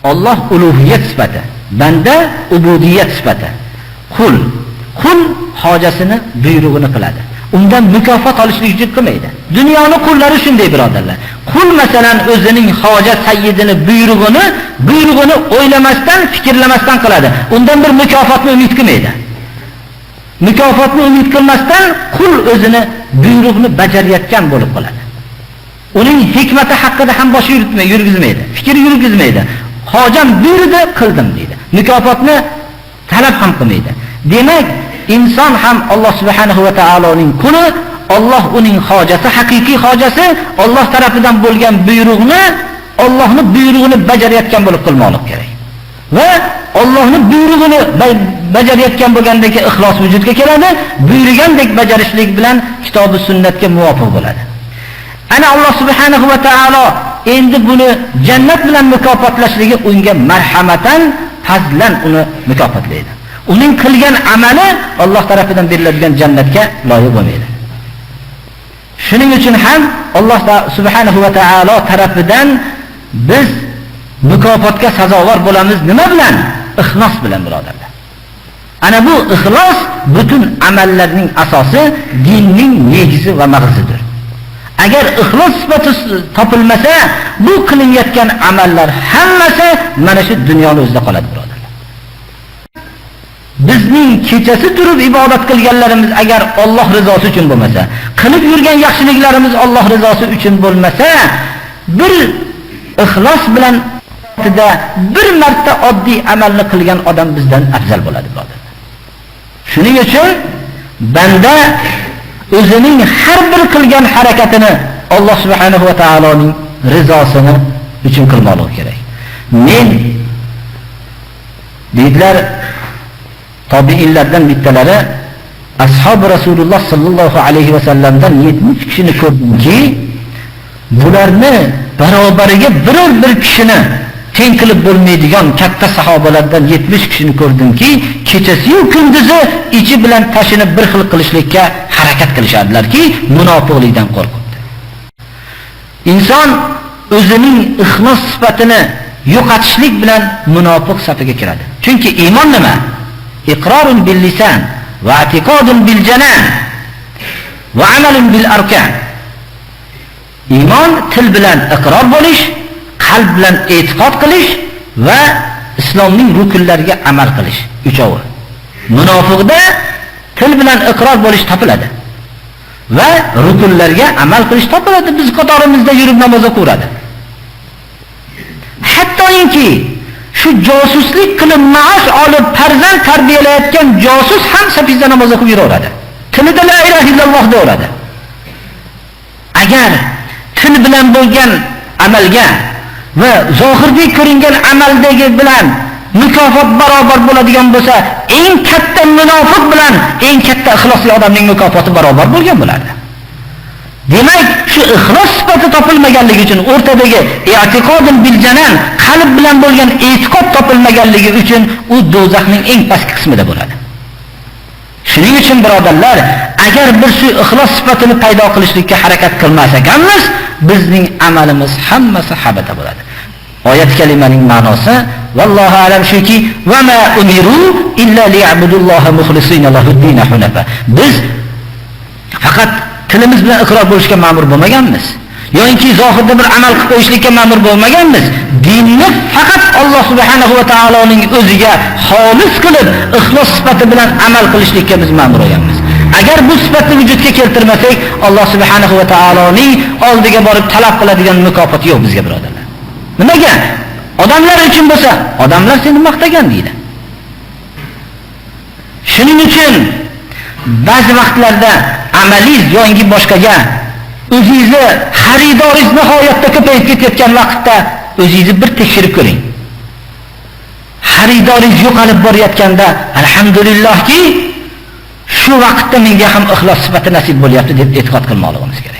Alloh ulug'iyat sifati, banda ubudiyat sifati. Qul hojasini, buyrug'ini qiladi. Undan mukofot olishlik uchun qilmaydi. Dunyoning qullari shunday birodarlar. Qul masalan o'zining hojat sayyidini buyrug'ini o'ylamasdan, fikrlamasdan qiladi. Undan bir mukofotni umid qilmaydi. Mukofotni umid qilmasdan qul o'zini buyrug'ini bajarayotgan bo'lib qoladi. Uning hikmati haqida ham bosh yurgizmaydi, fikr yurgizmaydi. Hojam buyurdi, qildim deydi. Mukofotni talab ham qilmaydi. Demak, inson ham Alloh subhanahu va taoloning quli, Alloh uning hojati, haqiqiy hojasi Alloh tarafidan bo'lgan Allohning buyrug'ini bajarayotgan bo'lib qilmoqlik kerak. Va Allohning buyrug'ini bajarayotgan bo'lgandek ixlos vujudga keladi, buyurgandek bajarishlik bilan kitob-u sunnatga muvofiq bo'ladi. Ana Alloh subhanahu va taolo endi buni jannat bilan mukofotlashligi unga marhamatan, fazlan uni mukofotlaydi. Uning qilgan amali Alloh tarafidan beriladigan jannatga loyiq bo'lmaydi. Shuning uchun ham Alloh subhanahu va taolo tarafidan biz mukofotga sazovor bo'lamiz. Nima bilan? Ixlos bilan birodarlar. Ana bu ixlos butun amallarning asosi, dinning negizi va mag'zidir. Agar ixlos sifati topilmasa, bu qilinayotgan amallar hammasi mana shu dunyoning o'zida qoladi birodarlar. Bizning kechasi turib ibodat qilganlarimiz agar Alloh rizosi uchun bo'lmasa, qilib yurgan yaxshiliklarimiz Alloh rizosi uchun bo'lmasa, bir ixlos bilan bir marta oddiy amalni qilgan odam bizdan afzal bo'ladi birodarlar. Shuning uchun banda o'zining har bir qilgan harakatini Alloh subhanahu va taoloning rizosini uchun qilmoqligi kerak. Men deydilar tobiinlardan bittalari ashab Rasululloh sallallohu alayhi va sallamdan 70 kishini ko'rdimki, bularni barobariga biror bir kishini teng qilib bo'lmaydigan katta sahobalardan 70 kishini ko'rdimki, kechasi yu kunduzi ichi bilan tashinib bir xil qilishlikka harakat qilishardilarki, munofiqlikdan qo'rqib. Inson o'zining ixlos sifatini yo'qotishlik bilan munofiq safiga kiradi. Chunki iymon nima? Iqrorun bil lisan va i'tiqodun bil janan va amalun bil arkan. Iymon til bilan iqror bo'lish, qalb bilan e'tiqod qilish va islomning rukunlariga amal qilish. Uchovi. Munofiqda til bilan iqror bo'lish topiladi va rukunlarga amal qilish topiladi. Biz qatorimizda yurib namoz o'qiradi. Hattoki shu josuslik qilib maosh olib farzand tarbiyalayotgan josus ham safizda namoz o'qib yuraveradi. Tilida la ilaha illalloh deyveradi. Agar til bilan bo'lgan amalga va zohirda ko'ringan amaldagi bilan mukofot barobar bo'ladigan bo'lsa, eng katta munofiq bilan eng katta ixlosli odamning mukofoti barobar bo'lgan bo'lardi. Demak, shu ixlos sifati topilmaganligi uchun o'rtadagi i'tiqodun bil janan, qalb bilan bo'lgan e'tiqod topilmaganligi uchun u do'zaxning eng pastki qismida bo'ladi. Shuning uchun birodarlar, agar bir shu ixlos sifatini paydo qilishlikka harakat qilmas ekanmiz, bizning amalimiz hammasi habata bo'ladi. Oyat kalimaning ma'nosi vallohu alam shuki va ma umiru illa liya'budulloha muxlisina lahud-din hunafa. Biz faqat tilimiz bilan iqror bo'lishga ma'mur bo'lmaganmiz. Yo'inki zohirda bir amal qilib qo'yishlikka ma'mur bo'lmaganmiz. Dinni faqat Alloh subhanahu va taoloning o'ziga xolis qilib, ixlos sifati bilan amal qilishlikka biz ma'mur bo'lganmiz. Agar bu sifatni vujudga keltirmasak, Alloh subhanahu va taoloning oldiga borib talab qiladigan mukofot yo'q bizga birodarlar. Nimaga? Odamlar uchun bo'lsa, odamlar seni maqtagan deydi. Shuning uchun ba'zi vaqtlarda amaliy yo'ngi boshqaga o'zingizni xaridoringiz nihoyatda ko'payib ketayotgan vaqtda o'zingizni bir tekshirib ko'ring. Xaridoringiz yo'qolib borayotganda alhamdulillahki shu vaqtda menga ham ixlos sifati nasib bo'lyapti deb e'tiqod qilmoqligimiz kerak.